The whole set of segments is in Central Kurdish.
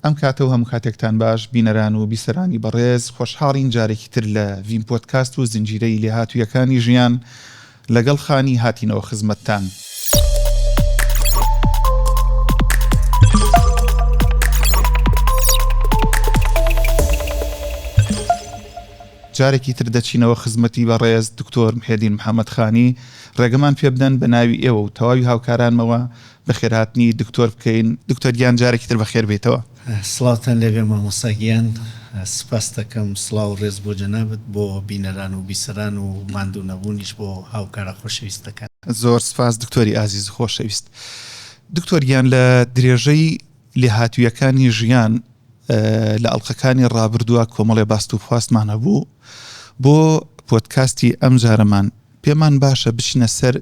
ئەم کاتەوە هەموو کاتێکتان باش بینەران و بیسەرانی بەڕێز خۆشحاڵین جارێکی تر لە ڤین پۆدکاست و زنجیرەی لێهاتوویەکانی ژیان لەگەڵ خانی هاتینەوە خزمەتتان. جارێکی تر دەچینەوە خزمەتی بەڕێز دکتۆر محێدین محەممەد خانی ڕێگەمان پێ بدەن بە ناوی ئێوە و تەواوی هاوکارانمەوە بەخێرهاتنی دکتۆر بکەین. دکتۆریان جارێکی تر بەخێر بێتەوە. سڵاوتان لەبێ مامۆستاگیان، سپاس دەکەم، سڵاو و ڕێز بۆ جەنابەت، بۆ بینەران و بیسەران و ماندوو نەبوونیش بۆ هاوکارە خۆشەویستەکان. زۆر سپاس دکتۆری ئازیز خۆشەویست. دکتۆریان لە درێژەی لێهاتوویەکانی ژیان لە ئەڵلقەکانی ڕابردووە کۆمەڵێ باست و خواستمان هەبوو بۆ پۆدکاستی ئەم جارەمان پێمان باشە بچینە سەر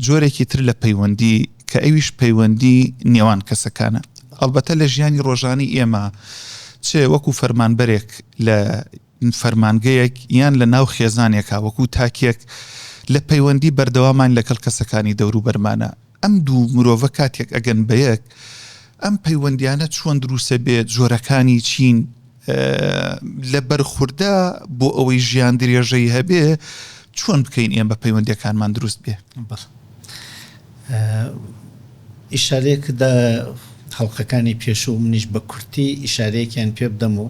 جۆرێکی تر لە پەیوەندی کە ئەویش پەیوەندی نێوان کەسەکانە. ئەلبەتە لە ژیانی ڕۆژانی ئێمە چێ وەکو فەرمانبەرێک لە فەرمانگەیەک یان لە ناو خێزانێکا وەکو تاکێک لە پەیوەندی بەردەوامان لەگەڵ کەسەکانی دەور و بەرمانە. ئەم دوو مرۆڤە کاتێک ئەگەن بە یەک ئەم پەیوەندیانە چۆن دروسە بێت، جۆرەکانی چین لە بەرخوردە بۆ ئەوەی ژیان درێژەی هەبێ چۆن بکەین ئێمە بە پەیوەندیەکانمان دروست بێ؟ ئیشارەیەکدا هەڵقەکانی پێشوو منیش بە کورتی ئیشارەیەکیان پێ بدەم و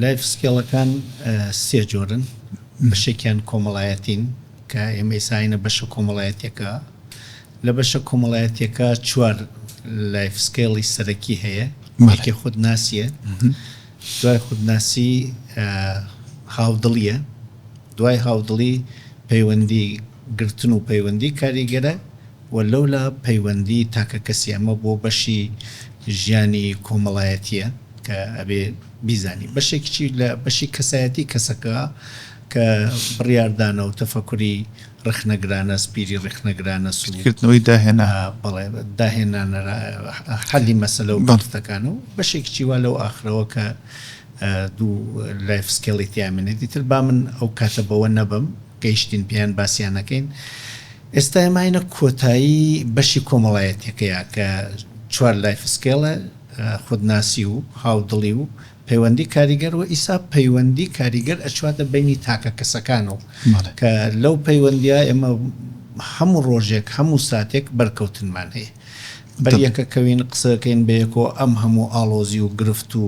لایف سکێڵەکان سێ جۆرن. بەشێکیان کۆمەڵایەتین کە ئێمە ئێساینە بەشە کۆمەڵایەتێکە. لە بەشە کۆمەڵایەتێکە چوار لایف سکێڵی سەرەکی هەیە. یەکێ خودناسیە، دوای خودناسی هاودڵیە، دوای هاودڵی پەیوەندی گرتن و پەیوەندی کاریگەرە و لەولا پەیوەندی تاکە کەسی ئەمە بۆ بەشی ژیانی کۆمەڵایەتیە کە ئەبێ بیزانی. بەشێکی لە بەشی کەسایەتی کەسەکە کە بڕیاردانە و تەفەکوری ڕخنەگرانە، سپیری ڕخنەگرانە، سلوکردنەوەی داهێنانە حەلی مەسەلە و گفتەکانە و بەشێکی وا لەو ئاخرەوە کە دوو لایف سکێڵی تیامێنێت. دیتر با من ئەو کاتە بەوە نەبم گەیشتین پیان باسییانەکەین. ئێستا ئێماینە کۆتایی بەشی کۆمەڵایەتەکەیە کە چوار لایف سکێڵە، خودناسی و هاودڵی و پەیوەندی کاریگەر و ئیسا پەیوەندی کاریگەر ئەچواتە بینی تاکە کەسەکانەوە کە لەو پەیوەندیە ئێمە هەموو ڕۆژێک هەموو ساتێک بەرکەوتنمان هەیە. بەریەکە کەوین قسەکەین بەیەکۆ ئەم هەموو ئاڵۆزی و گرفت و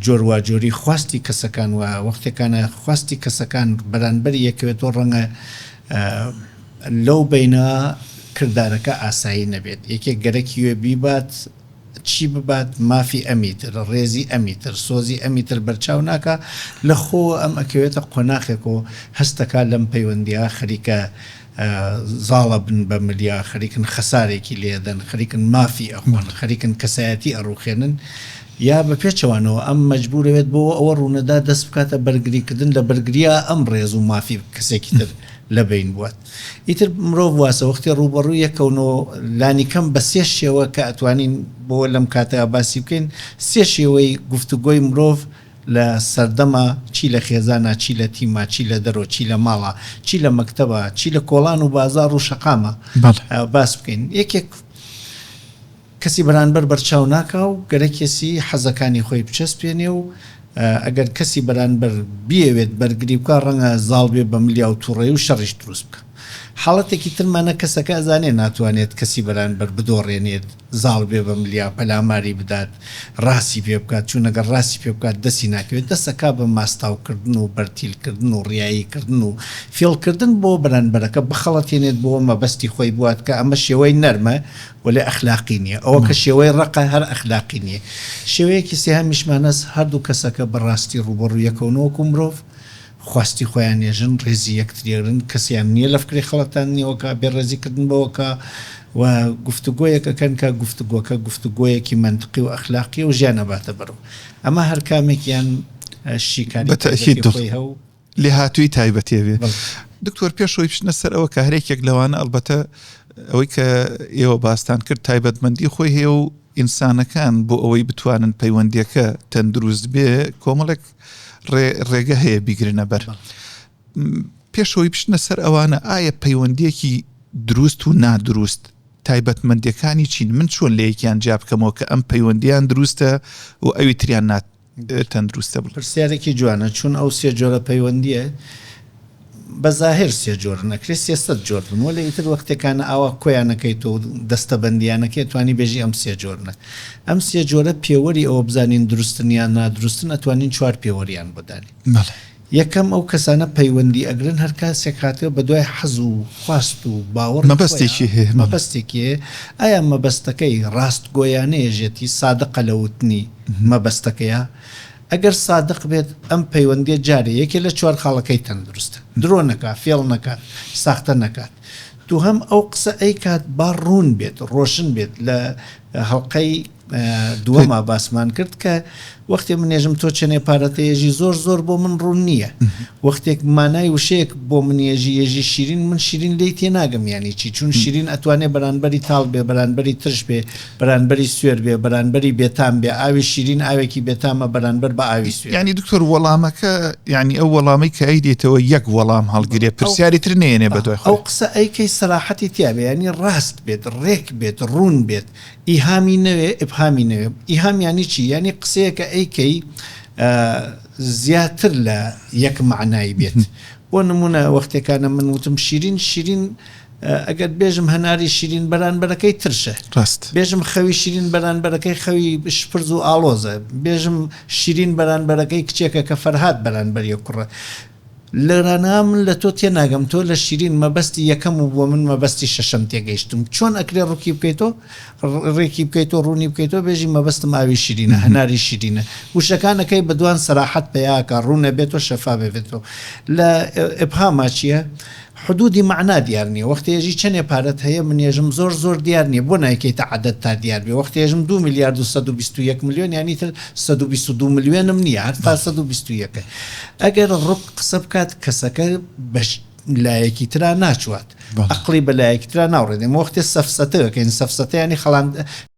جۆرواجۆری خواستی کەسەکان و وەختێکانە خواستی کەسەکان بەرانبەری یەکەوێتەوە ڕەنگە لەو بینە کردارەکە ئاسایی نەبێت. یەکێک گەرەکی وێ بیبات چی ببات مافی ئەمیتر، ڕێزی ئەمیتر، سۆزی ئەمیتر بەرچاو ناکە لە خۆ ئەم ئەکەوێتە قۆناخێک و هەستەکە لەم پەیوەندیە خەریکە زاڵە بن بە ملیا، خەریکن خەسارێکی لێدەن، خەریکن مافی ئەخۆن، خەریکن کەسایەتی ئەڕوخێنن یا بە پێچەوانەوە ئەم مەجبورەوێت بۆ ئەوە ڕوونەدا دەست بکاتە بەرگریکردن لە بەرگریە ئەم ڕێز و مافی کەسێکی تر لە بین بوات. ئیتر مرۆڤ واسە وەختی ڕوبەڕووی یەکەونەوە لانی کەم بە سێ شێوە کە ئەتوانین بۆ لەم کاتە باسی بکەین. سێ شێوەی گفتوگۆی مرۆڤ لە سەردەما، چی لە خێزانە، چی لە تیمە، چی لە دەرۆ، چی لە ماڵە، چی لە مەکتەبە، چی لە کۆڵان و بازار و شەقامە باس بکەین. یەکێک کەسی بەرانبەر بەرچاو ناکا و گەرەکێسی حەزەکانی خۆی بچەسپێنێ و ئەگەر کەسی بەرانبەر بیەوێت بەرگری بکە ڕەنگە زاڵ بێ بە ملیا و تووڕێ و شەڕیش دروست بکە. حاڵەتێکی ترمانە کەسەکە ئەزانێ ناتوانێت کەسی بەرانبەر بدۆڕێنێت، زاڵ بێ بە ملیا، پەلاماری بدات، ڕاستی پێ بکات، چون ئەگەر ڕاستی پێ بکات دەستی ناکەوێت. دەستەکە بە ماستاوکردن و بەرتیلکردن و ڕیاییکردن و فێڵکردن بۆ بەرانبەرەکە بخەڵەتێنێت بۆ مەبەستی خۆی بوات کە ئەمە شێوەی نەرمە وەلێ ئەخلاقی نییە، ئەوە کە شێوەی ڕقە هەر ئەخلاقی نییە. شێوەیەکی سێهامیشمانەس هەردوو کەسەکە بەڕاستی ڕوبەڕوویەکەونەوەکو مرۆڤ خواستی خۆیان نێژن، ڕێزی یەکتریێرن، کەسیان نییە لە فکری خەڵەتان نیەوەکە بێڕێزیکردن بەوەکە و گفتوگۆیەکەکەن کە گفتوگۆکە گفتوگۆیەکی منطقی و ئەخلاقی و ژیان نەباتە بەرەو. ئەمە هەر کامێکیان شیکاری خۆی هەو لێهاتووی تایبەتێ بێ. دکتۆر پێشەوەی بچنە سەر ئەوە کە هەرێکێک لەوانە ئەلبەتە ئەوەی کە ئێوە باستان کرد تایبەتمەندی خۆی هەیە و ئینسانەکان بۆ ئەوەی بتوانن پەیوەندیەکە تەندروست بێ کۆمەڵێک ڕێگە هەیە بیگرنە بەر. پێشەوەی بچنە سەر ئەوانە ئایا پەیوەندیەکی دروست و نادروست تایبەتمەندیەکانی چین من چۆن لە یەکیان جیا بکەمەوە کە ئەم پەیوەندیان دروستە و ئەوی تریان تەندروستە بڵ پرسیارێکی جوانە چون ئەو سێ جۆرە پەیوەندیە بەظاهر سێ جۆر نەکرێت 300 جۆر بن وەلە ئیتر وەختێکانە ئاوا کۆیانەکەیت و دەستەبەندیانەکەی توانی بێژی ئەم سێ جۆرنە ئەم سێ جۆرە پێوەری ئەوە بزانین دروستن یان نادروستن ئەتوانین 4 پێوەریان بۆدانی یەکەم ئەو کەسانە پەیوەندی ئەگرن هەر کاسێک هاتێ بە دوای حەز و خواست و باوەڕ مەبەستێکی هەیە مەبەستێکی ئایا مەبەستەکەی ڕاستگۆیانەیەژێتی سادقە لە وتنی مەبەستەکەیە ئەگەر سادق بێت ئەم پەیوەندیە جارێ یەکێ لە 4 خاڵەکەی تەندروستە درۆ نەکات فێڵ نەکات ساختە نەکات تو هەم ئەو قسە ئەی کات با ڕوون بێت ڕۆشن بێت لە هەڵقەی دووەما باسمان کرد کە وەختێ منێژم تۆ چەنێ پارەتەیەژی زۆر بۆ من ڕوون نییە وەختێک مانای وشەیەک بۆ منێژی یێژی شیرین من شیرین لی تێ ناگەم یانی چی چون شیرین ئەتوانێ بەرانبەری تاڵ بێ بەرانبەری ترش بێ بەرانبەری سوێر بێ بەرانبەری بێتام بێ ئاوی شیرین ئاوێکی بێتامە بەرانبەر بە ئاوی سوێر ینی دکتۆر وەڵامەکە ینی ئەو وەڵامی کە ئەیدێتەوە یەک وەڵام هەڵگرێ پرسیاری تر نێنێ بە دوای ئەو قسە ئەیکەی سەراحەتی تیاابێ ینی ڕاست بێت ڕێک بێت ڕوون بێت ئیهامی نەوێ ئبهامی نەوێ ئیهام ینی چی ینی قسەیەکە ئەیکەی زیاتر لە یەک معنای بێت بۆ نمونە وەختێکانە من وتم شیرین ئەگەر بێژم هەناری شیرین بەرانبەرەکەی ترشە بێژم خەوی شیرین بەرانبەرەکەی خەوی شپرز و ئاڵۆزە بێژم شیرین بەرانبەرەکەی کچێکە کە فەرهاد بەرانبەریە کوڕە لە ڕانام لە تۆ تێ ناگەم تۆ لە شیرین مەبەستی یەکەم و بۆ من مەبەستی شەشەم تێگەیشتم چۆن ئەکرێ ڕووکی بکەیتەوە ڕێکی بکەیتەوە ڕوونی بکەیتەوە بێژی مەبەستم ئاوی شیرینە هەناری شیرینە وشەکانەکەی بەدوان سەراحەت پێیاکە ڕوونە بێتەوە شەفا بێتەوە لە ئبهاما چییە حدودی معنا دیار نییە وەختێژی چەندێ پارەت هەیە منێژم زۆر دیار نییە بۆ نایکەیتە عادەت تا دیار بێ وەختێژم 2 میلیارد و 121 میلیۆن ینی تر 122 میلیۆنم نییە هەر تا 121 ئەگەر ڕوک قسە بکات کەسەکە بەش لایەکی ترا ناچوات عقلی بە لایەکی ترا ناوڕێدەم وەختێ سەفسەتەکەین سەفسەتە ینی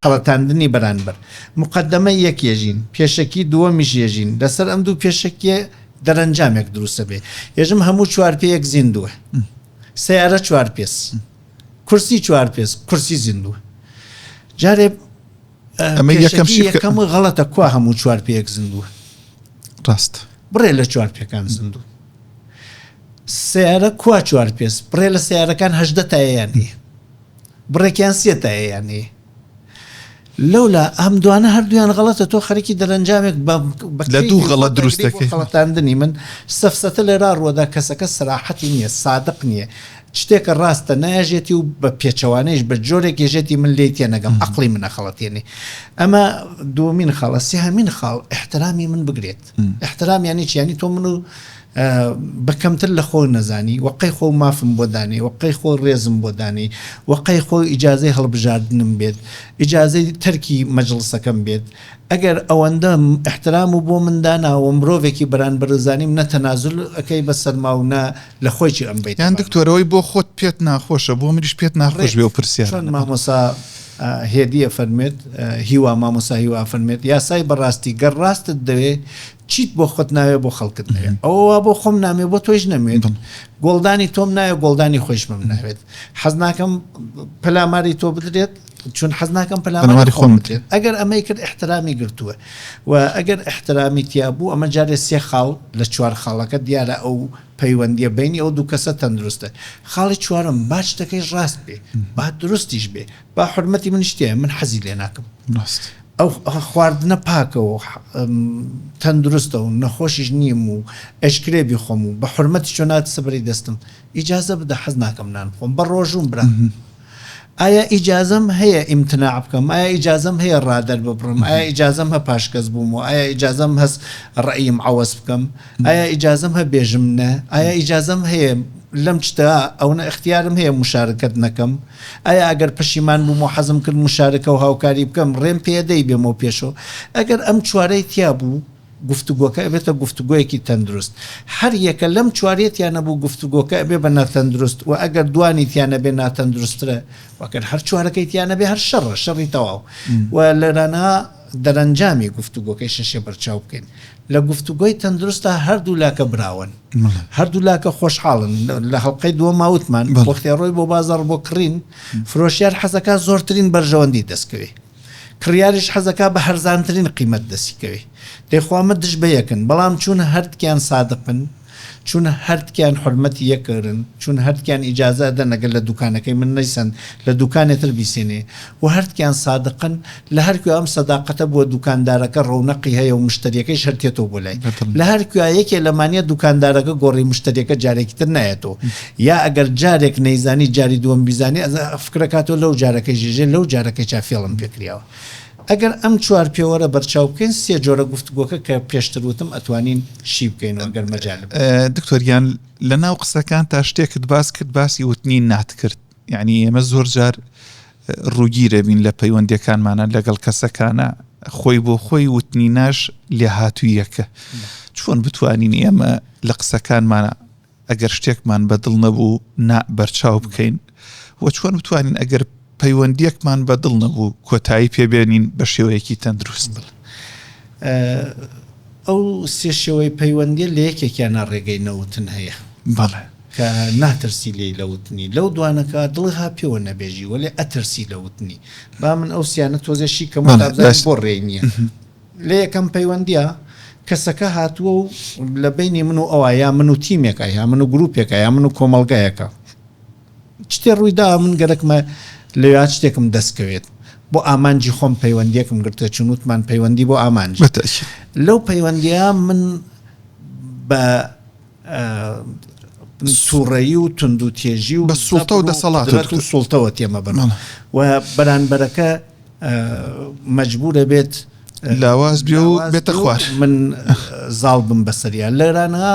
خەڵەتاندنی بەرانبەر مقدمە یەکێژین پێشەکی دووەمیش ێژین لەسەر ئەم دوو پێشەکیە دەرەنجامێک دروستە بێ ێژم هەموو 4 پێیەک زیندووە سیارە 4 پێس کورسی 4 پێس کورسی زیندووە جارێ یەکەم غەڵەتە کوا هەموو 4 پێیەک زیندووە ڕاست بڕێ لە 4 پێکان زیندوو سیارە کوا 4 پێس بڕێ لە سیارەکان 18 تایەیانی بڕێکیان 3 تایەیانی لەولا ئەم دوانە هەردوویان غەڵەتە تۆ خەرێکی دەرەنجامێک لە دوو غەڵەت دروستەکەی غەڵەتاندنی من سەفسەتە لێرا ڕوەدا کەسەکە سەراحەتی نییە سادق نییە شتێکە ڕاستە نایژێتی و بە پێچەوانەیش بە جۆرێک ێژێتی من لێ تێ نەگەم عەقڵی منە خەڵەتێنی ئەمە دووەمین خاڵە سێهەمین خاڵ احترامی من بگرێت احترام یانی چی ینی تۆ من و بەکەمتر لە خۆ نەزانی وەقەی خۆ مافم بۆ دانی وەقەی خۆ ڕێزم بۆ دانی وەقەی خۆ ئیجازەی هەڵبژاردنم بێت ئیجازەی تەرکی مەجڵسەکەم بێت ئەگەر ئەوەندە احترام و بۆ منداناوە مرۆڤێکی بەرانبەرزانیم نەتەنازل ئەەکەی بەسەرما و لە خۆیی ئەم بیت یان دکتۆرەوەی بۆ خۆت پێت ناخۆشە بۆ مریش پێت ناخۆش بێ و پرسیار مامۆسا هێدیە فەرمێت هیوا مامۆسا هیوا فەرمێت یاسای بەڕاستی گەر ڕاستت دەوێت چیت بۆ خۆت ناوێ بۆ خەڵکت نوێت ئەوە بۆ خۆم نامێ بۆ تۆیش نەمێت گۆڵدانی تۆم نایە گۆڵدانی خۆشمم ناوێت حەز ناکەم پەلاماری تۆ بدرێت چون حەز ناکەم پەلاماری خۆم بدرێت ئەگەر ئەمەی کرد احترامی گرتووە و ئەگەر احترامی تیا بوو ئەمە جارێ 3 خاڵ لە 4 خاڵەکە دیارە ئەو پەیوەندیە بینی ئەو دوو کەسە تەندروستە خاڵی چوارم با شتەکەی ڕاست بێ با دروستیش بێ با حرمەتی من شتێ من حەزی لێ ناکەم ئەو خواردنە پاکەوە تەندروستە و نەخۆشیش نیم و ئەشکرێبی خۆم و بە حرمەتی چۆنات سەبەری دەستم ئیجازە بدە حەز ناکەم نان خۆم بە ڕۆژوم برا ئایا ئیجازەم هەیە ئیمتناع بکەم ئایا ئیجازەم هەیە ڕادەر ببڕم ئایا ئیجازەم هە پاشکەس بووم و ئایا ئیجازەم هەست ڕەئیم عەوەز بکەم ئایا ئیجازەم هە بێژم نە ئایا ئیجازەم هەیە لەم شتە ئەوە اختیارم هەیە مشارکت نەکەم ئایا ئەگەر پەشیمان بووم و حەزم کرد مشارکە و هاوکاری بکەم ڕێم پێدەی بێمەوە پێشەوە ئەگەر ئەم چوارەی تیا بوو گفتوگۆکە ئەبێتە گفتوگۆیەکی تەندروست هەر یەکە لەم چوارەتیانە بوو گفتوگۆکە ئەبێ بە ناتەندروست و ئەگەر دوانی تیانە بێ ناتەندروسترە وەکەر هەر چوارەکەی تیانە بێ هەر شەڕی تەواو و لەرانە دەرەنجامی گفتوگۆکەی شەشێ بەرچاو بکەین لە گفتوگۆی تەندروستە هەردوو لاکە براون هەردوو لاکە خۆشحاڵن لە هەڵقەی دووە ماوتمان وەختی ڕۆی بۆ بازار بۆ کڕین فرۆشیار حەزەکە زۆرترین بەرژەوەندی دەستکەوێ کڕیاریش حەزەکە بە هەرزانترین قیمەت دەستیکەوێ دەیخوامە دش بە یەکن بەڵام چون هەردکیان سادقن چون هەردکیان حرمەتی یەکردن چون هەردکیان ئیجازە دەن ئەگەر لە دوکانەکەی من نەیسەن لە دوکانێتر بیسێنێ و هەردکیان سادقن لە هەرکوێ ئەم سەداقەتە بۆ دوکاندارەکە ڕەونەقی هەیە و مشتریەکەی شەرتێتەوە بۆ لای لە هەرکوێ یەکێ لەمانە دوکاندارەکە گۆڕی مشتریەکە جارێکی تر نایەتەوە یا ئەگەر جارێک نەیزانی جاری دووەم بیزانی فکرەکاتەوە لەو جارەکەی ژێژێ لەو جارەکەی چافێڵم پێکریاوە ئەگەر ئەم چوار پێوەرە بەرچاو بکەین سێ جۆرە گفتوگۆکە کە پێشتر وتم ئەتوانین شی بکەین ئەگەر مەجالب دکتۆریان لە ناو قسەکان تا شتێکت باس کرد باسی وتنی ناتکرد یعنی ئێمە زۆر جار ڕووگیرە بین لە پەیوەندیەکانمانە لەگەڵ کەسەکانە خۆی بۆ خۆی وتنی ناش لێ هاتوویەکە چۆن بتوانین ئێمە لە قسەکانمانە ئەگەر شتێکمان بەدڵ نەبوو بەرچاو بکەین و چۆن بتوانین ئەگەر پەیوەندیەکمان بەدڵ نەبوو کۆتایی پێبێنین بە شێوەیەکی تەندروست ئەو سێ شێوەی پەیوەندی لە یەکێکیانە ڕێگەی نەوتن هەیە بەڵێ کە ناترسی لێی لەوتنی لەو دوانەکە دڵها پێوە نەبێژی وەلێ ئەترسی لەوتنی با من ئەو سیانە تۆزێشی کەم بۆ ڕێ نییە لە یەکەم پەیوەندیە کەسەکە هاتووە و لە بینی من و ئەوە یا من و تیمێکە یا من و گروپێکە یا من و کۆمەڵگایەکە شتێ ڕوویدا من گەرەکمە لەوێ شتێکم دەستکەوێت بۆ ئامانجی خۆم پەیوەندیەکم گرتە چونوتمان پەیوەندی بۆ ئامانج لەو پەیوەندیە من بە سوڕەیی و تند و تێژی و بە سوڵتە و دەسەڵات و سوڵتەوە تێمە بن و بەرانبەرەکە مەجبورە بێت لاواز بێ و بێتە خوار من زاڵ بم بەسەریا لێرانە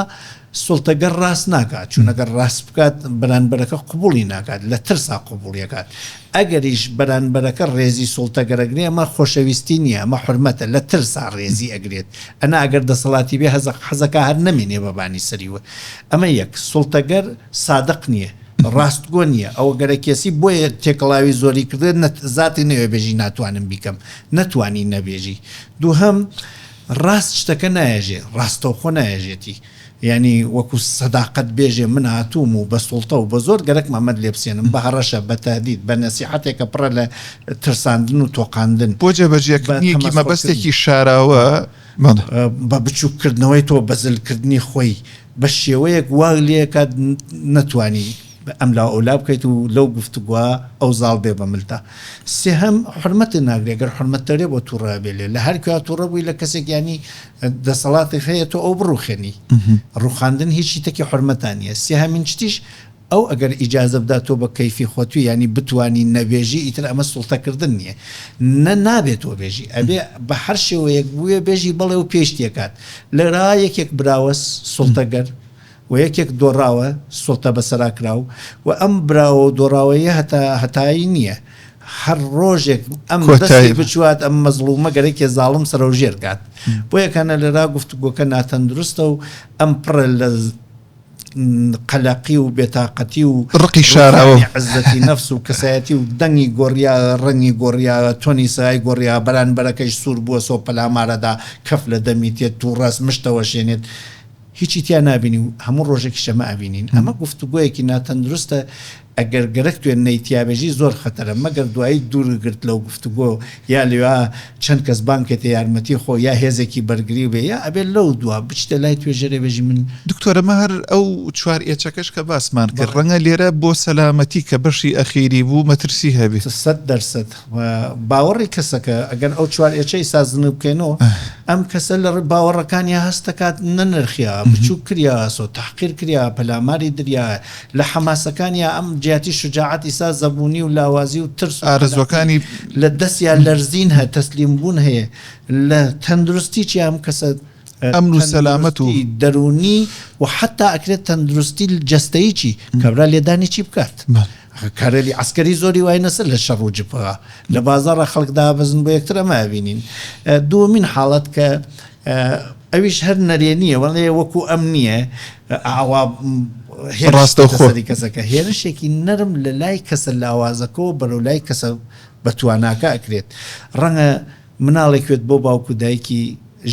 سوڵتەگەر ڕاست ناکات چونەگەر ڕاست بکات بەرانبەرەکە قبوڵی ناکات لە ترسا قبوڵیەکات ئەگەریش بەرانبەرەکە ڕێزی سوڵتەگەرەگرێ ئەمە خۆشەویستی نییە ئەمە حرمەتە لە ترسا ڕێزی ئەگرێت ئەنا ئەگەر دەسەڵاتی بێ حەزەکە هەر نەمێنێ بەبانی سەریوە ئەمە یەک سوڵتەگەر سادق نییە ڕاستگۆ نییە ئەوە گەرە کێسی بۆیە تێکەڵاوی زۆری کردن زاتی نەوێ بێژی ناتوانم بیکەم نەتوانی نەبێژی دووهەم ڕاست شتەکە نایەژێ ڕاستەوخۆ نایەژێتی یعنی وەکو سەداقەت بێژێ من هاتووم و بە سوڵتە و بە زۆر گەرەک مەمەد لێ بسێنم بە هەڕەشە بە تەهدید بە نەسیحەتێکە پڕە لە ترساندن و تۆقاندن بۆ جێبەجێکردنیەکی مەبەستێکی شاراوە بە بچووکردنەوەی تۆ بەزلکردنی خۆی بە شێوەیەک وا لێکات نەتوانی ئەم لا ئەولا بکەیت و لەو گفتوگووە ئەو زاڵ بێ بە ملتا سێهەم حرمەتی ناگرێ گەر حرمەتەرێ بۆ تووڕە بێلێ لە هەر کوێ تووڕە بووی لە کەسێک ینی دەسەڵاتی هەیە تۆ ئەو بڕوخێنی ڕوخاندن هیچی تەکی حرمەتانیە سێهەمین شتیش ئەو ئەگەر ئیجازە بدا تۆ بە کەیفی خۆتوی ینی بتوانی نەبێژی ئیتر ئەمە سوڵتەکردن نییە نابێت تۆ بێژی ئەبێ بە هەر شێوەیەک بووە بێژی بەڵێ و پێشتێکات لەرا یەکێک براوە سوڵتەگەر و یەکێک دۆڕاوە سوڵتە بەسەراکراو و ئەم براوە دۆڕاوەیە هەتایی نییە هەر ڕۆژێک ئەم دەستی بچوات ئەم مەزڵومە گەرەێکی زاڵم سەرە و ژێرگات بۆ یەکانە لەرا گفتوگۆکە ناتەندروستە و ئەم پڕە لە قەلەقی و بێتاقەتی و ڕقی شاراوە عزەتی نەفس و کەسایەتی و دەنگی گۆڕیا ڕەنگی گۆڕیا تۆنی سای گۆڕیا بەرانبەرەکەیش سوور بووە سۆ پەلامارەدا کەف لە دەمی تێت و ڕاست مشتەوە شێنێت هیچی تیا نبینی و هەموو ڕۆژێکی شەمە ئەبینین ئەمە گفتوگۆیەکی ناتەندروستە ئەگەر گەرەک توێن نەیتیابێژی زۆر خەتەرە مەگەر دوایی دوورگرت لەو گفتوگۆ یا لێوا چەند کەس بانکێتە یارمەتی خۆ یا هێزێکی بەرگری بێ یا ئەبێت لەو دووە بچتە لای توێژەرێ بێژی من دکتۆرەمە هەر ئەو چوار ئێچەکەش کە باسمان کرد ڕەنگە لێرە بۆ سەلامەتی کە بەشی ئەخیری بوو مەترسی هەبێت 100% باوەڕی کەسەکە ئەگەر ئەو چوار ئێچەی سازن بکەینەوە ئەم کەسە لە باوەڕەکانی هەستەکات نەنرخیا بچوو کریا سۆ تحقیر کریا پەلاماری دریا لە حەماسەکانیا ئەم جیاتی شجاعەتی سا زەبوونی و لاوازی و ترس ئارزوەکانی لە دەستیان لەرزین هە تەسلیم بوون هەیە لە تەندروستی چی ئەم کەسە ئەمن و سەلامەت و دەرونی و حتا ئەکرێت تەندروستی جەستەیی چی کەبرا لێدانی چی بکات کارێلی عسکەری زۆری وای نەسەر لە شەڕ و جبهە لە بازاڕە خەڵکدا بەزن بۆ یەکتر ئەمە بینین دووەمین حاڵەت کە ئەویش هەر نەرێنیە وەڵێ وەکو ئەم نییە ئاوا ڕاستەوخۆ کەسەکە هێرشێکی نەرم لە لای کەسە لە ئاوازەکەەوە بەرەو لای کەسە بەتواناکە ئەکرێت ڕەنگە مناڵێکوێت بۆ باوکو دایکی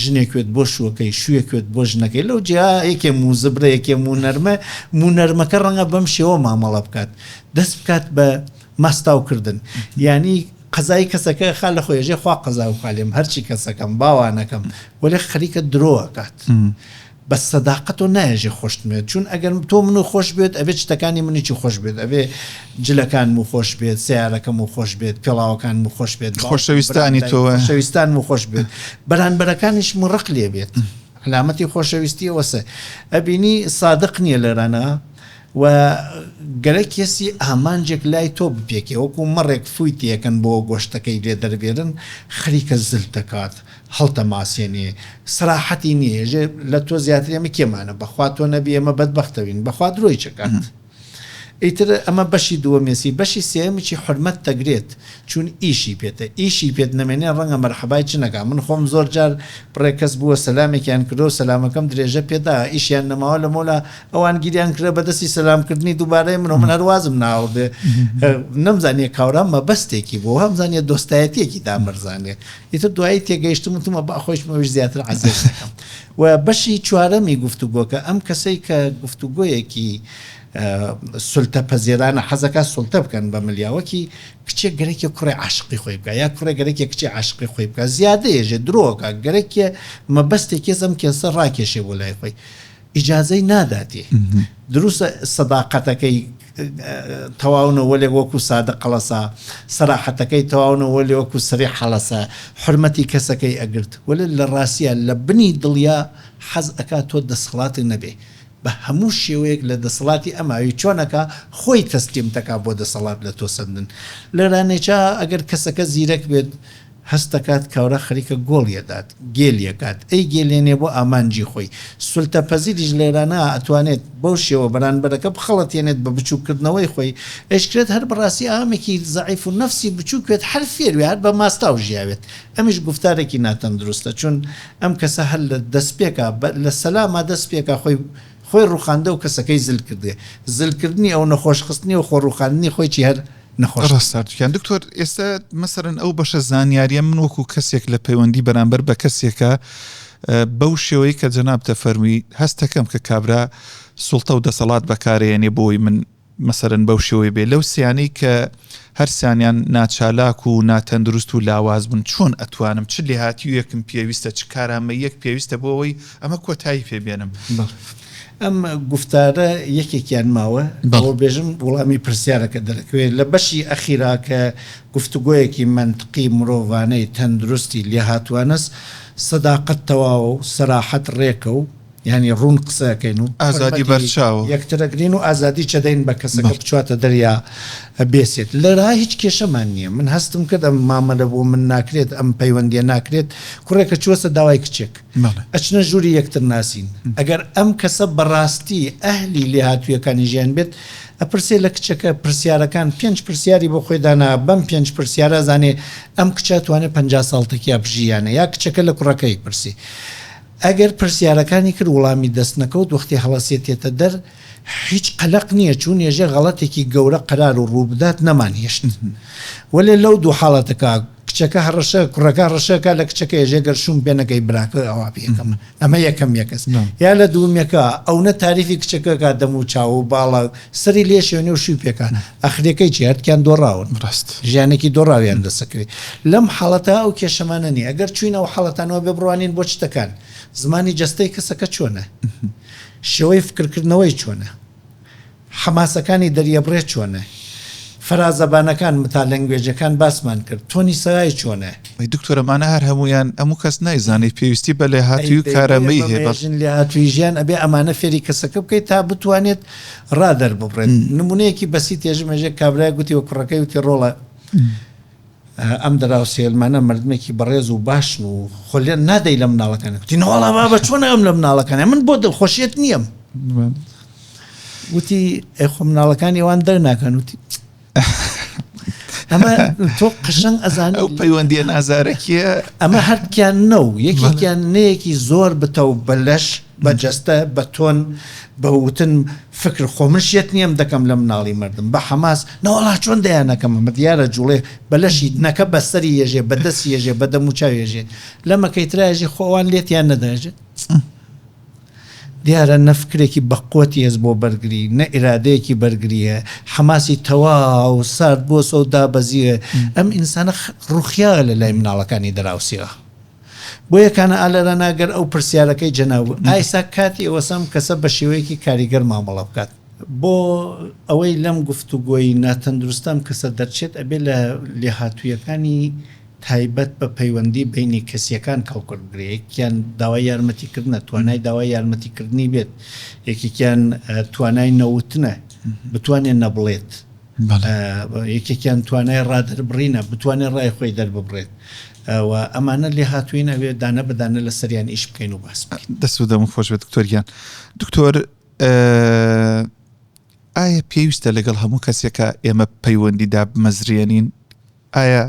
ژنێکوێت بۆ شوەکەی شوێکوێت بۆ ژنەکەی لەو جیا یەکێ موزبرە یەکێ مونەرمەکە ڕەنگە بەم شێوە مامەڵە بکات دەست بکات بە ماستاوکردن یعنی قەزای کەسەکە خا لە خۆیژێ خوا قەزا و خالێم هەرچی کەسەکەم باوانەکەم وەلێ خەریکە درۆەکات بە سەداقەت و نایژێ خۆشتمێت چون ئەگەر تۆ من و خۆش بێت ئەبێت شتەکانی منیی خۆش بێت ئەبێ جلەکان و خۆش بێت سیارەکەم و خۆش بێت پێڵاوەکان و خۆش بێت خۆشەویستانی تۆ خۆشەویستان و خۆش بێت بەرانبەرەکانیش مڕق لێ بێت علامەتی خۆشەویستی وەسە ئەبینی صادق نییە لەرانە و گەرە کێسی ئامانجێک لای تۆ بپێکێ وەکو مەڕێک فویتیەکەن بۆ گۆشتەکەی لێ دەربێرن خەریکە زل دەکات هەڵتە ماسێنێ سراحەتی نییە ژێ لە تۆ زیاتر ئێمە کێمانە بەخوا تۆ نەبی ئەمە بەدبەختەوین بەخوا درۆی چکات ئیتر ئەمە بەشی دووەمێسی بەشی سێمیی حرمەت دەگرێت چون ئیشی پێێتە ئیشی پێت نەمێنێ ڕەنگە مەرحەبای چ نەکە من خۆم زۆر جار پڕێکەس بووە سەلامێکیان کردو سەلامەکەم درێژە پێدا ئیشیان نەماوە لە مۆلا ئەوان گیریان کرە بەدەستی سەلامکردنی دووبارەی من هەروازم ناوردێ نەمزانێ کاورام مەبەستێکی بۆ هەمزانێت دۆستایەتێکی دامەرزانێ ئیتر دوایی تێگەیشتم وتمە بەخۆشمەوەش زیاتر عەزیز دەکەم و بەشی چوارەمی گفتوگۆکە ئەم کەسەی کە گفتوگۆیەکی سلتە پەزێرانە حەزەکە سلتە بکەن بە ملیاوەکی کچێک گەرەێکی کوڕی عاشقی خۆی بکە یا کوڕێ گەرەێکی کچی عاشقی خۆی بکە زیادەیەژێ درۆکە گەرەێکە مەبەستێکی زەم کێسە ڕاکێشێ بۆ لای خۆی ئیجازەی ناداتێ دروستە سەداقەتەکەی تەواونەوە لێ وەکو سادە قەڵەسا سەراحەتەکەی تەواونەوە لێ وەکو سەری حەڵەسە حرمەتی کەسەکەی ئەگرت وەلە لە ڕاستیە لە بنی دڵیا حەز ئەکات تۆ دەسەڵاتی نەبێ بە هەموو شێوەیەک لە دەسەڵاتی ئەماوی چۆنەکە خۆی تەسلیم دەکا بۆ دەسەڵات لە تۆ سندن لە رانێچا ئەگەر کەسەکە زیرەک بێت هەستەکات کاورە خەریکە گۆڵیەدات گێلیەکات ئەی گێلێنێ بۆ ئامانجی خۆی سولتە پەزیریش لێرانە ئەتوانێت بەو شێوە بەرانبەرەکە بخەڵەتێنێت بە بچووکردنەوەی خۆی ئەشکرێت هەر بەڕاستی ئامێکی زەعیف و نەفسی بچووکێت هەر فێروێ هەر بە ماستا و ژیاوێت ئەمیش گفتارێکی ناتەندروستە چون ئەم کەسە هەر لە دەستپێکە لە سەلاما دەستپێکە خۆی ڕوخاندە و کەسەکەی زل کردێ زلکردنی ئەو نەخۆشخستنی و خۆ ڕوخاندنی خۆیی هەر ڕاستارکیان دکتۆر ئێستا مەسەرەن ئەو بەشە زانیاریە من وەکو کەسێک لە پەیوەندی بەرامبەر بە کەسێکە بەو شێوەی کە جەناب دەفەرمی هەستەکەم کە کابرا سوڵتە و دەسەڵات بەکارێنێ بۆی من مەسەرەن بەو شێوەی بێ لەو سیانەی کە هەر سیانیان ناچالاک و ناتەندروست و لاواز بوون چۆن ئەتوانم چ لێهاتی و یەکم پێویستە چ کارامە یەک پێویستە بۆەوەی ئەمە کۆتایی پێبێنم ئەم گفتارە یەکێکیان ماوە بۆ بێژم وەڵامی پرسیارەکە دەرەکەوێت لە بەشی ئەخیرا کە گفتوگۆیەکی منطقی مرۆڤانەی تەندروستی لێ هاتوانەس سەداقەت تەواو و سەراحەت ڕێکە و یعنی ڕوون قسەکەین و ئازادی بەرچاوە یەکترەگرین و ئازادی چەدەین بە کەسەکە بچواتە دەریا بێسێت لەرا هیچ کێشەمان نییە من هەستم کرد ئەم مامەلە بۆ من ناکرێت ئەم پەیوەندیە ناکرێت کوڕێکە چوەسە داوای کچێک ئەچنە ژووری یەکتر ناسین ئەگەر ئەم کەسە بەڕاستی ئەهلی لێ هاتوویەکانی ژیان بێت ئەپرسێ لە کچەکە پرسیارەکان 5 پرسیاری بۆ خۆی دانا بەم 5 پرسیارە زانێ ئەم کچە توانێت 50 ساڵتێکی بژیانە یا کچەکە لە کوڕەکەی پرسی ئەگەر پرسیارەکانی کرد وڵامی دەست نەکەوت وەختی هەڵەسێتێتە دەر هیچ قەلق نییە چون ێژێ غەڵەتێکی گەورە قەرار و ڕووبدات نەمان هێشت وەلێ لەو دوو حاڵەتەکە کچەکە هەڕەشە کوڕەکە ڕەشەکە لە کچەکە ێژێگەر شوم بێنەکەی براکە ئەوە پێکەم ئەمە یەکەم یەکەس یا لە دوومەکە ئەو نە تاریفی کچەکەکە دەم و چاو و باڵە سەری لێ شوێنێ و شوی پێکە ئەخرەکەی چی هەرکیان دۆڕاون ڕاست ژیانێکی دۆڕاویان دەسەکرێت لەم حاڵەتە ئەو کێشەمانە نیە ئەگەر چوینە و حاڵەتانەوە بێ بڕوانین بۆ چتەکان زمانی جەستەی کەسەکە چۆنە شێوەی فکرکردنەوەی چۆنە حماسەکانی دەریەبڕێ چۆنە فەرازەبانەکان متالەنگوێجەکان باسمان کرد تۆنی سەرای چۆنە دکتۆرەمانە هەر هەمویان هەموو کەس نایزانێت پێویستی بە لێ هاتووی و کارەمەی هێبژن لێ هاتووی ژیان ئەبێ ئەمانە فێری کەسەکە بکەیت تا بتوانێت ڕادەر ببڕێت نمونەیەکی بەسی تێژمەژێک کابرای گوتی وە کوڕەکەی وتی ڕۆڵە ئەم دەراو سێلمانە مردمێکی بەڕێز و باشن و خۆلیان نادەی لە مناڵەکانە وتی نەوەڵا بابە چۆنە ئەم لە مناڵەکانە من بۆ دڵخۆشیێت نییەم وتی ئەی خۆ مناڵەکانی ئەوان دەرناکەن وتی ئەمە تۆ قشنگ ئەزانانی ئەو پەیوەندیە نازارێکیە ئەمە هەرکیان نەو یەکێکیان نەیەکی زۆر بتە و بەلەش بەجەستە بە تۆن بەوتن فکر خۆمشیت نییەم دەکەم لە مناڵی مردم بە حەماس نەوەڵا چۆن دەیانەکەم ئەمە دیارە جوڵێ بەلەشی نەکە بەسەری ێژێ بەدەستی ێژێ بە دەموچاوێژێ لە مەکەیتراژی خۆوان لێتیان نەداژێت دیارە نەفکرێکی بەقوتی هەز بۆ بەرگری نە ئیرادەیەکی بەرگریە حەماسی تەواو سارد بۆ سەودا بەزیە ئەم ئینسانە ڕوخیا لە لای مناڵەکانی دراوسیەوە بۆ یەکانە ئالەرە ناگەر ئەو پرسیارەکەی جەناو ئایسا کاتی ئەوەسەم کەسە بە شێوەیەکی کاریگەر مامەڵە بکات بۆ ئەوەی لەم گفتوگۆی ناتەندروستەم کەسە دەرچێت ئەبێ لە لێهاتوویەکانی تایبەت بە پەیوەندی بینی کەسیەکان کەڵکردگرەیەکیان داوای یارمەتیکردنە توانای داوای یارمەتیکردنی بێت یەکێکیان توانای نەوتنە بتوانێت نەبڵێت یەکێکیان توانای ڕادربڕینە بتوانێت ڕای خۆی دەرببڕێت و ئەمانە لێ هاتووینە بێت دانە بەدانە لە سەریان ئیش بکەین و باس دەست دەم خۆش بێت دکتۆریان دکتۆر ئایا پێویستە لەگەڵ هەموو کەسێکە ئێمە پەیوەندیدا بمەزرێنین ئایا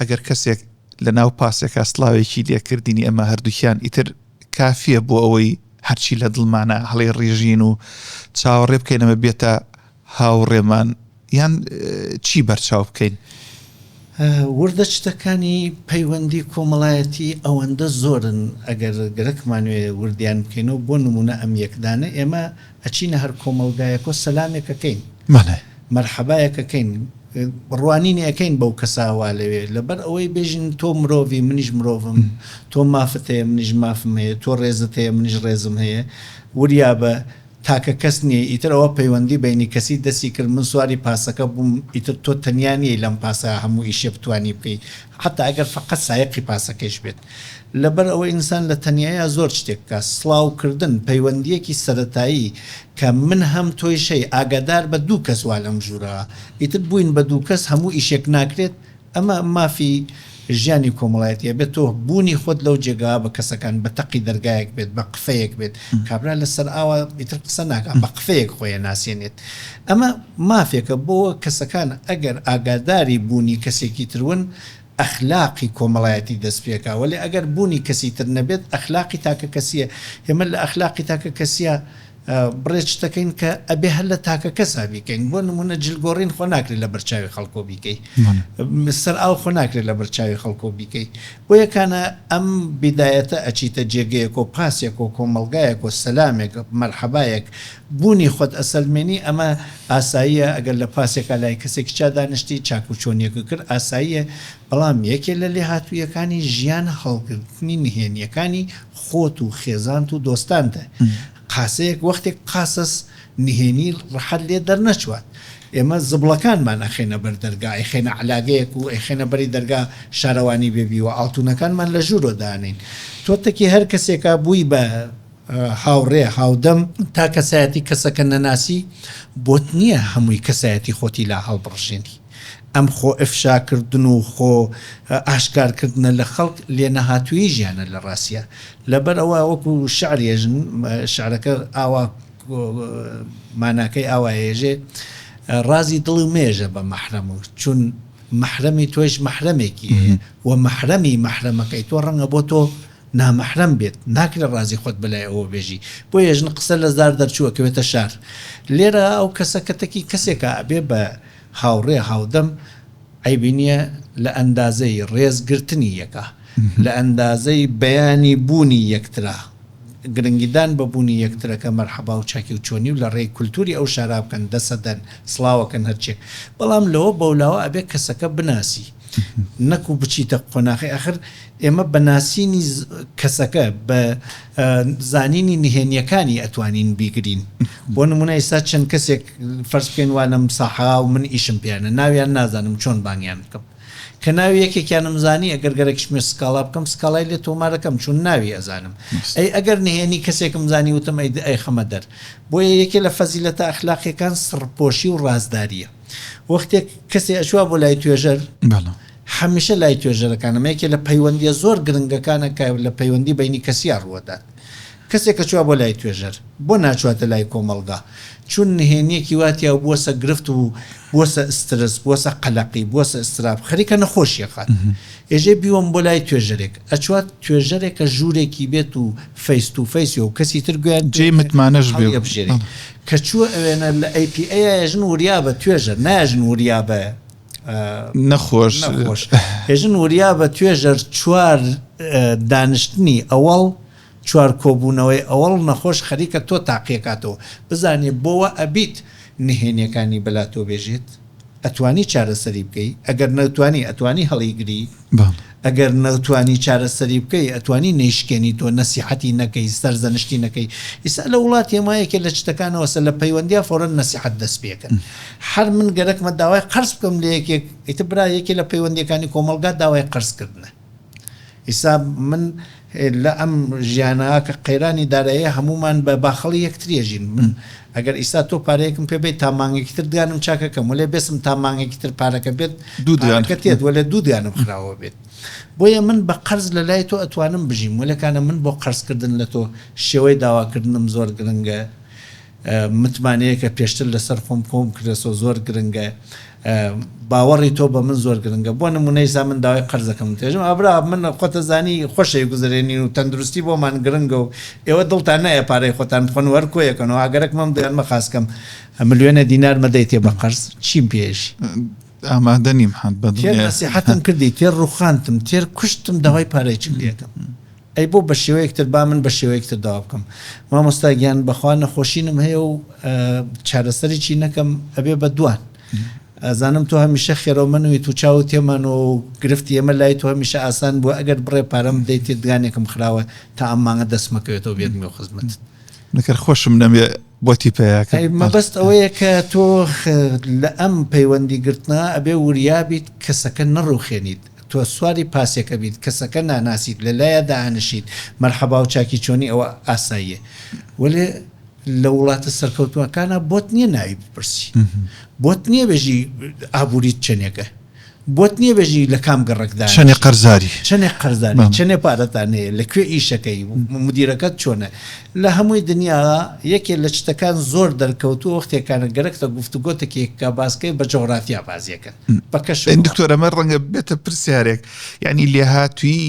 ئەگەر کەسێک لە ناو پاسێکە سڵاوێکی لێکردنی ئەمە هەردووکیان ئیتر کافیە بۆ ئەوەی هەرچی لە دڵمانە هەڵی ڕێژین و چاوەڕێ بکەینەمە بێتە هاوڕێمان یان چی بەرچاو بکەین وردە شتەکانی پەیوەندی کۆمەڵایەتی ئەوەندە زۆرن ئەگەر گەرەکمانوێ وردیان بکەینەوە بۆ نمونە ئەم یەکدانە ئێمە ئەچینە هەر کۆمەلگایەکۆ سەلامێکەکەین مەرحەبایەکەکەین ڕوانینی ئەەکەین بەو کەساوا لەوێ لەبەر ئەوەی بێژین تۆ مرۆڤی منیش مرۆڤم تۆ مافت هەیە منیش مافم هەیە تۆ ڕێزت هەیە منیش ڕێزم هەیە وریا بە تاکە کەس نییە ئیتر ئەوە پەیوەندی بینی کەسی دەستی کرد من سواری پاسەکە بووم ئیتر تۆ تەنیانی لەم پاسە هەموو ئیشێ بتوانی بکەی حتا ئەگەر فقط سایقی پاسەکەش بێت لەبەر ئەوە ئینسان لە تەنیایە زۆر شتێککە سڵاوکردن پەیوەندیەکی سەرەتایی کە من هەم تۆی شەی ئاگادار بە دوو کەس وا لەم ژوورەوە ئیتر بووین بە دوو کەس هەموو ئیشێک ناکرێت ئەمە مافی ژیانی کۆمەڵایەتیە بێت تۆ بوونی خۆت لەو جێگا بە کەسەکان بە تەقی دەرگایەک بێت بە قفەیەک بێت کابرا لەسەر ئاوە ئیتر قسە ناکە بە قفەیەک خۆیان ناسێنێت ئەمە مافێکە بۆ کەسەکان ئەگەر ئاگاداری بوونی کەسێکی ترون ئەخلاقی کۆمەڵایەتی دەست پێکا ولی ئەگەر بوونی کەسی تر نەبێت ئەخلاقی تاکە کەسیە هێمە لە ئەخلاقی تاکە کەسیە بڕێت شتەکەین کە ئەبێ هەر لە تاکە کەسا بیکەین بۆ نمونە جلگۆڕین خۆ ناکرێت لە بەرچاوی خەڵکۆ بیکەی سەر ئاو خۆ ناکرێت لە بەرچاوی خەڵکۆ بیکەی بۆ یەکانە ئەم بیدایەتە ئەچیتە جێگەیەک و پاسێک و کۆمەڵگایەک و سەلامێک مەرحەبایەک بوونی خۆت ئەسەلمێنی ئەمە ئاساییە ئەگەر لە پاسێکە لای کەسێکی چا دانیشتی چاک و چۆنیەکە کرد ئاساییە بەڵام یەکێ لە لێهاتوویەکانی ژیان هەڵگرتنی نهێنیەکانی خۆت و خێزانت و دۆستانتە قاسەیەک وەختێک قاسەس نهێنی ڕەحەت لێ دەرنەچوات ئێمە زبڵەکانمان ئەخێنە بەر دەرگا ئەخێنە علاگەیەک و ئەخێنە بەری دەرگا شارەوانی بێبی و ئاڵتونەکانمان لە ژوورۆ دانین تۆتەکی هەر کەسێکا بووی بە هاوڕێ هاودەم تا کەسایەتی کەسەکە نەناسی بۆت نییە هەمووی کەسایەتی خۆتی لا هەڵبڕژێنی ئەم خۆ ئەفشاکردن و خۆ ئاشکارکردنە لە خەڵک لێ نەهاتووی ژیانە لە ڕاستیە لەبەر ئەوە وەکو شعرێژن شعرەکە ئاوا ماناکەی ئاوایێژێ ڕازی دڵی مێژە بە مەحرەم و چون مەحرەمی تۆش مەحرەمێکی و مەحرەمی مەحرەمەکەی تۆ ڕەنگە بۆ تۆ نامەحرەم بێت ناکرێت ڕازی خۆت بەلای ئەوە بێژی بۆ ێژن قسە لە زار دەرچووەکەوێتە شار لێرە ئەو کەسەکەتەکی کەسێکە ئەبێ بە هاوڕێ هاودەم ئەیبینیە لە ئەندازەی ڕێزگرتنی یەکە لە ئەندازەی بەیانی بوونی یەکترا گرنگیدان بە بوونی یەکترەکە مەرحەبا و چاکی و چۆنی و لە ڕێی کولتوری ئەو شارا بکەن دەسەدەن سڵاوەکەن هەرچێک بەڵام لەوە بەولاوە ئەبێ کەسەکە بناسی نەکو بچیتە قۆناغی ئەخر ئێمە بەناسینی کەسەکە بە زانینی نهێنیەکانی ئەتوانین بیگرین بۆ نمونە ئێستا چەند کەسێک فەرز بکەین وانم ساحا و من ئیشم پیانە ناویان نازانم چۆن بانیان بکەم کە ناوی یەکێکیانم زانی ئەگەر گەرەکشمێ سکاڵا بکەم سکاڵای لێ تۆمارەکەم چون ناوی ئەزانم ئەی ئەگەر نهێنی کەسێکم زانی وتم ئەی خەمە دەر بۆیە یەکێ لە فەزیلەتە ئەخلاقیەکان سڕپۆشی و ڕازداریە وەختێک کەسێ ئەچووە بۆ لای توێژەر هەمیشە لای توێژەرەکانم یەکێ لە پەیوەندیە زۆر گرنگەکانە کە لە پەیوەندی بینی کەسیە ڕوەدات کەسێک کە چوە بۆ لای توێژەر بۆ ناچواتە لای کۆمەڵگا چون نهێنیەکی واتیا بووەسە گرفت و بووەسە ئسترس بووەسە قەلەقی بووەسە ئستراب خەریکە نەخۆشیە خات ئێژێ بیوەم بۆ لای توێژەرێک ئەچوات توێژەرێکە ژوورێکی بێت و فەیس تو فەیسی و کەسی تر گویان جێ متمانەش بێ کە چووە ئەوێنە لە APA ئێژن وریا بە توێژەر ناژن وریا بە نەخۆش هێژن وریا بە توێژەر چوار دانیشتنی ئەوەڵ چوار کۆبوونەوەی ئەوەڵ نەخۆش خەریکە تۆ تاقیەکاتەوە بزانێ بۆوە ئەبیت نهێنیەکانی بەلا تۆ بێژێت ئەتوانی چارەسەری بکەی ئەگەر نەتوانی ئەتوانی هەڵیگری ئەگەر نەتوانی چارەسەری بکەی ئەتوانی نەیشکێنی تۆ نەسیحەتی نەکەی سەرزەنشتی نەکەی ئیسا لە وڵات هێمایەکێ لە شتەکانەوەسە لە پەیوەندیا فۆرەن نەسیحەت دەست پێکەن هەر من گەرەکمە داوای قەرز بکەم لە یەکێک ئیتر برا یەکێ لە پەیوەندیەکانی کۆمەڵگا داوای قەرزکردنە ئیسا من لە ئەم ژیانەیە کە قەیرانی داراییە هەمومان بە باخەڵی یەکترێژین من ئەگەر ئیسا تۆ پارەیەکم پێ بێت تا مانگێکی تر دگانم چاکەکەم وەلێ بێسم تا مانگێکی تر پارەکە بێت دوودگانکە تێت وەلێ دوودگانم خراوە بێت بۆیە من بە قەرز لە لای تۆ ئەتوانم بژیم وەلەکانە من بۆ قەرزکردن لە تۆ شێوەی داواکردنم زۆر گرنگە متمانەیە کە پێشتر لەسەر خۆم کۆم کردەوە زۆر گرنگە باوەڕی تۆ بە من زۆر گرنگە بۆ نمونەیسا من داوای قەرزەکەم تێژم ئابرا من خۆتە زانی خۆشەی گوزارێنین و تەندروستی بۆمان گرنگە و ئێوە دڵتان نایە پارەی خۆتان بخۆن وەرکۆیەکەنەوە ئاگەرەک مەم دەیان مەخاسکەم ملیۆنە دینار مەدەیتێ بە قەرز چیم پێش ئامادە نیم هەند بە تێر نەسیحەتم کردی تێر ڕوخاندتم تێر کوشتم داوای پارەی چم لێکم ئەی بۆ بە شێوەیەکتر با من بە شێوەیەکتر داوا بکەم مامۆستا گیان بەخوا نەخۆشینم هەیە و چارەسەرێکی نەکەم ئەبێ بە دوان ئەزانم تۆ هەمیشە خێرەومەنوی تو چاو تێمان و گرفتی ئێمە لای تۆ هەمیشە ئاسان بووە ئەگەر بڕێ پارەم دەیت دگانێکم خراوە تا ئەم مانگە دەستمەکەوێتەوە بێتمێ خزمەت نەکەر خۆشم نەمێ بۆتی پێیاکە مەبەست ئەوەیە کە تۆ لە ئەم پەیوەندی گرتنا ئەبێ وریابیت کەسەکە نەڕوخێنیت تۆ سواری پاسێکە بیت کەسەکە ناناسیت لە لایە داهانشیت مەرحەبا و چاکی چۆنی ئەوە ئاساییە وەلێ لە وڵاتە سەرکەوتوەکانە بۆت نییە ناوی بپرسی بۆت نییە بێژی ئابووریت چنێکە بۆت نییە بێژی لە کام گەڕێکدا چەنێ قەرزاری چەنێ پارەتانەیە لەکوێ ئیشەکەی مدیرەکەت چۆنە لە هەمووی دنیا یەکێ لە شتەکان زۆر دەرکەوتووە وەختێکانە گەرەکتە گفتوگۆتێکێککە باسکەی بە جۆغرافیا بازیەکەن بەکەش دکتۆرە ئەمە ڕەنگە بێتە پرسیارێک یعنی لێهاتووی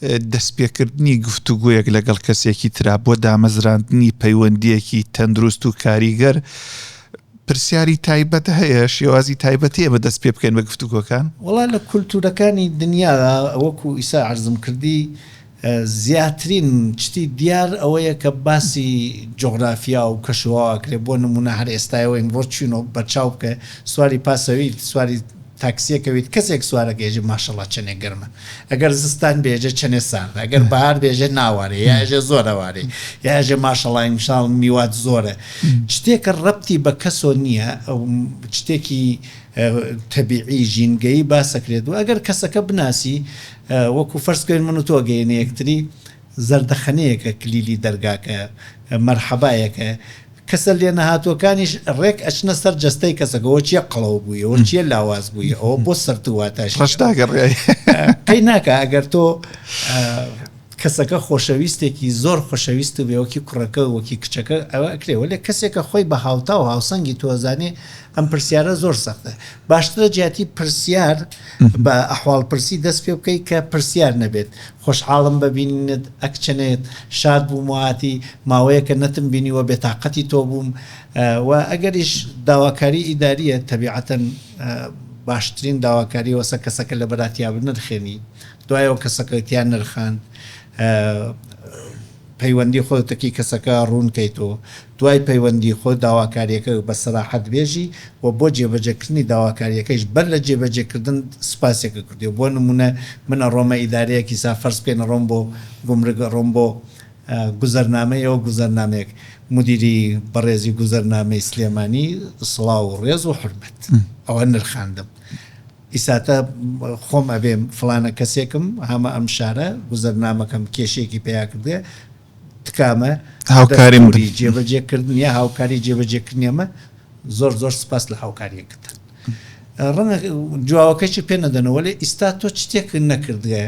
دەستپێکردنی گفتوگویەک لەگەڵ کەسێکی ترا بۆ دامەزراندنی پەیوەندیەکی تەندروست و کاریگەر پرسیاری تایبەت هەیە شێوازی تایبەتی ئەمە دەست پێ بکەین بە گفتوگۆکان وەڵا لە کولتورەکانی دنیا وەکو ئیسا عەرزم کردی زیاترین چتی دیار ئەوەیە کە باسی جۆغرافیا و کەشواکرێ بۆ نمونە هەر ئێستایەوەین ڕۆ چوینەوە بەرچاو بکە سواری پاسەویت سواری تاکسیەکەویت کەسێک سوارەگەێژە ماشەڵا چنێک گەرمە ئەگەر زستان بێژە چنێ سان ئەگەر بەهار بێژە ناوارێ یاژە زۆرەوارێ یاژە ماشەڵای میشاڵ میوات زۆرە شتێکە ڕەبتی بە کەسۆ نییە شتێکی تەبیعی ژینگەی باسەکرێت و ئەگەر کەسەکە بناسی وەکو فەرزکەین من و تۆ گەینە یەکتری زەردەخەنەیەکە کلیلی دەرگاکە مەرحەبایەکە کەسە لێ نەهاتوەکانیش ڕێک ئەچنە سەر جەستەی کەسەکەەوە چیە قەڵەو بوویەوە چیە لاواز بووی ئەوە بۆ سەرتواتاش ڕشتاگەڕێ پێی ناکە ئەگەر تۆ کەسەکە خۆشەویستێکی زۆر خۆشەویست و بێوەکی کوڕەکە وەکی کچەکە ئەوە ئەکرێەوە لێ کەسێکە خۆی بە هاوتا و هاوسەنگی تۆزانێ ئەم پرسیارە زۆر سەختە باشترە جیاتی پرسیار بە ئەحواڵ پرسی دەست پێ بکەیت کە پرسیار نەبێت خۆشحاڵم ببینێت ئەکچنێت شاد بووم وهاتی ماوەیە کە نەتم بینیوە بێتاقەتی تۆ بووم و ئەگەریش داواکاری ئیداریە تەبیعەتەن باشترین داواکاری وەسە کەسەکە لە بەراتیابن نرخێنی دوایەوە کەسەکەتیان نرخاند پەیوەندی خۆتەکی کەسەکە ڕوونکەیتەوە دوای پەیوەندی خۆ داواکاریەکە بە سەراحەت بێژی و بۆ جێبەجێکردنی داواکاریەکەیش بەر لە جێبەجێکردن سپاسێکە کردی بۆ نمونە منە ڕۆمە ئیدارەیەکی سا فەرز بکەین ڕۆم بۆ گومرگە ڕۆم بۆ گوزەرنامەیەوە گوزەرنامەیەک مدیری بەڕێزی گوزەرنامەی سلێمانی سڵاو و ڕێز و حورمەت ئەوە نرخاندم ئیساتە خۆم ئەبێم فلانە کەسێکم هەمە ئەم شارە گوزەرنامەکەم کێشێکی پێیا کردێ تکامە هاوکاریم جێبەجێکردن یا هاوکاری جێبەجێکردنیەمە زۆر زۆر سپاس لە هاوکاریەکەتن ڕەنگە جوواوەکەی پێ نەدەنەوە لێ ئیستا تۆ شتێک نەکردگە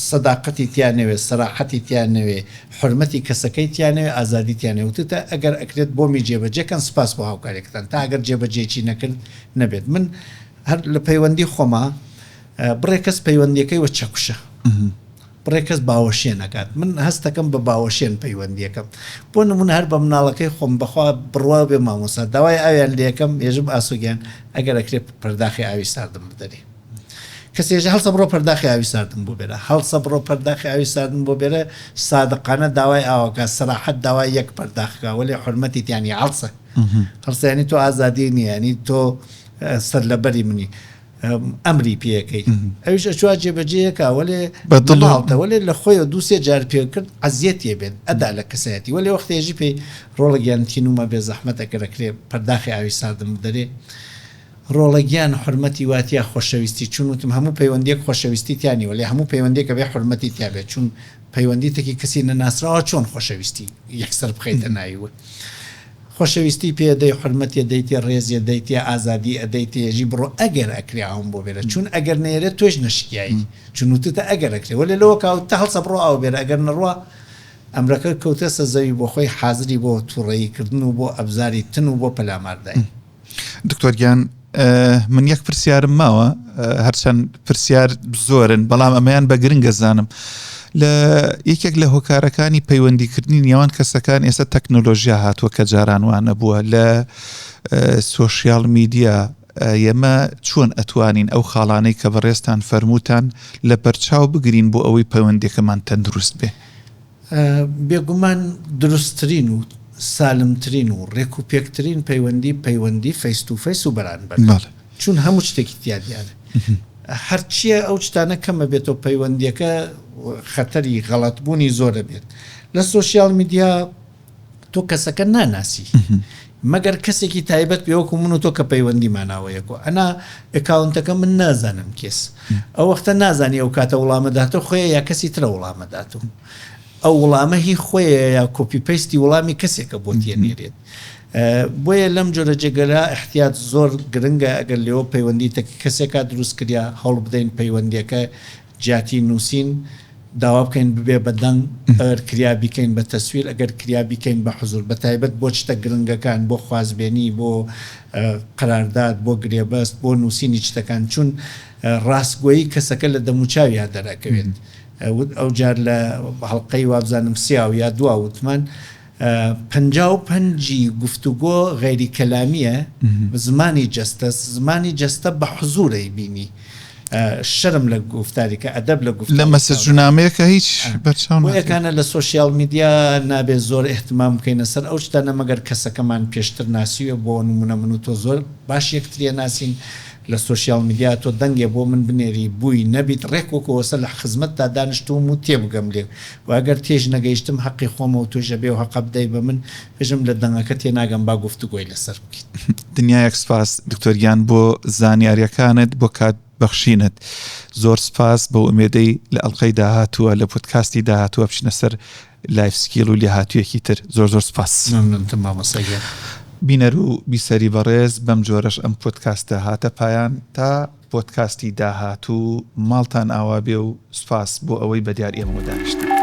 سەداقەتی تیانەوێ سەراحەتی تیانەوێ حرمەتی کەسەکەی تیانەوێ ئازادی تیانێ وتتە ئەگەر ئەکرێت بۆمی جێبەجێکەن سپاس بۆ هاوکارێکتان تا ئەگەر جێبەجێکی نەکرد نەبێت من هەر لە پەیوەندی خۆما بڕێ کەس پەیوەندیەکەی وە چەکوشە بڕێ کەس باوەشێ نەکات من هەستەکەم بە باوەشێن پەیوەندیەکەم بۆ نمونە هەر بە مناڵەکەی خۆم بەخوا بڕوا بێ مامۆستا داوای ئاویان لێەکەم ێژم ئاسوگیان ئەگەر ئەکرێت پەرداخی ئاوی ساردم بدەرێ کەسێژە هەڵسە بڕۆ پەرداخی ئاوی ساردن بۆ بێرە هەڵسە بڕۆ پەرداخی ئاوی ساردن بۆ بێرە سادقانە داوای ئاوەکە سەراحەت داوای یەک پەرداخکە وەلێ حرمەتی تیانی هەڵسەیانی تۆ ئازادی نییانی تۆ سەر لەبەری منی ئەمری پێەکەی ئەویش ئەچوا جێبەجێیەکە وەلێ بەدڵڵتە وەلێ لە خۆی دووسێ جار پێ کرد عەزیەتێ بێت ئەدا لە کەسایەتی وەلێ وەختێژی پێی ڕۆڵە گیانتینومە بێ زەحمەتەکەرەکرێ پەرداخی ئاوی ساردن دەرێ ڕۆڵەگیان حرمەتی واتیا خۆشەویستی چون وتم هەموو پەیوەندێک خۆشەویستی تیانی وەلێ هەموو پەیوەندێکە بێ حرمەتی تیابێت چون پەیوەندی تێکی کەسی نەناسراوە چۆن خۆشەویستی یەکسەر بخەیتە ناویوە خۆشەویستی پێدەی حرمەتی دەیتێ ڕێزیە دەیتێ ئازادی ئەدەیتێژی بڕۆ ئەگەر ئەکریاوم بۆ بێرە چون ئەگەر نێرێت تۆش نشکایی چون وتتە ئەگەر ئەکرێ وەلێ لەوە کاوت تا هەڵسە بڕۆ ئاو بێرە ئەگەر نەڕوا ئەمرەکە کەوتە سەزەوی بۆ خۆی حازری بۆ تووڕێیکردن و بۆ ئەبزاری تن و بۆ پەلاماردای دکتۆرگیان من یەک پرسیارم ماوە هەرچەند پرسیار زۆرن بەڵام ئەمەیان بە گرنگە زانم لە یەکێک لە هۆکارەکانی پەیوەندیکردنی نێوان کەسەکان ئێستا تەکنۆلۆژیا هاتووە کە جاران وانە بووە لە سۆشیال میدیا ئێمە چۆن ئەتوانین ئەو خاڵانەی کە بەڕێستان فەرمووتان لە بەرچاو بگرین بۆ ئەوەی پەیوەندیەکەمان تەندروست بێ بێگومان دروستترین و سالمترین و ڕێک و پێکترین پەیوەندی فەیس تو فەیس و بەرانبەر چون هەموو شتێکی تیا دیارە هەرچیە ئەو شتانە کەمە بێتەوە پەیوەندیەکە خەتەری غەڵەتبوونی زۆرە بێت لە سۆشیال میدیا تۆ کەسەکە ناناسی مەگەر کەسێکی تایبەت پێوەکو من و تۆ کە پەیوەندی ماناوەیەکۆ ئەنا ئەکاونتەکە من نازانم کێس ئەو وەختە نازانی ئەو کاتە وڵامەداتە خۆیە یا کەسی ترە وڵامەداتە ئەو وڵامە هی خۆیە یا کۆپی پەیستی وڵامی کەسێکە بۆ تێنێرێت بۆیە لەم جۆرە جێگەرا احتیاط زۆر گرنگە ئەگەر لێەوە پەیوەندی تەکی کەسێکا دروست کریا هەوڵ بدەین پەیوەندیەکە جیاتی نووسین داوا بکەین ببێ بەدەنگ ئەگەر کریا بیکەین بە تەسویر ئەگەر کریا بیکەین بە حوزور بە تایبەت بۆ شتە گرنگەکان بۆ خوازبێنی بۆ قەرارداد بۆ گرێبەست بۆ نووسینی شتەکان چون ڕاستگۆیی کەسەکە لە دەموچاویا دەراکەوێت ئەو جار لە هەڵقەی وابزانم سیاو یا دوا وتمان 55 گفتوگۆ غیری کەلامیە زمانی جەستە بە حزورەی بینی شەرم لە گفتاریکە ئەدەب لە گفت لە مەسەجونامەیەکە هیچ بەچەکانە لە سۆشیال میدیا نابێت زۆر احتمام بکەینە سەر ئەو شتانە مەگەر کەسەکەمان پێشتر ناسیوە بۆ نمونە من و تۆ زۆر باش یەکتریە ناسین لە سۆشیال میدیا تۆ دەنگێ بۆ من بنێری بووی نەبیت ڕێکوەکەوەسە لە خزمەت تا دانیشتوم و تێبگەم لێ واگەر تێژ نەگەیشتم حەقی خۆمە و توێژە بێ و حەق بدەی بە من پێشم لە دەنگەکە تێناگەم با گفتوگۆی لەسەر بکەیت دنیایەک سپاس دکتۆریان بۆ زانیاریەکانت بۆ کات بەخشینت زۆر سپاس بە ئومێدەی لە ئەڵقەی داهاتووە لە پۆدکاستی داهاتووە بچنە سەر لایف سکیل و لێهاتوویەکی تر زۆر سپاس بینەر و بیسەری بەڕێز بەم جۆرەش ئەم پۆدکاستە هاتە پایان تا پۆدکاستی داهاتوو ماڵتان ئاوا بێ و سپاس بۆ ئەوەی بەدیار ئێمە دانیشتن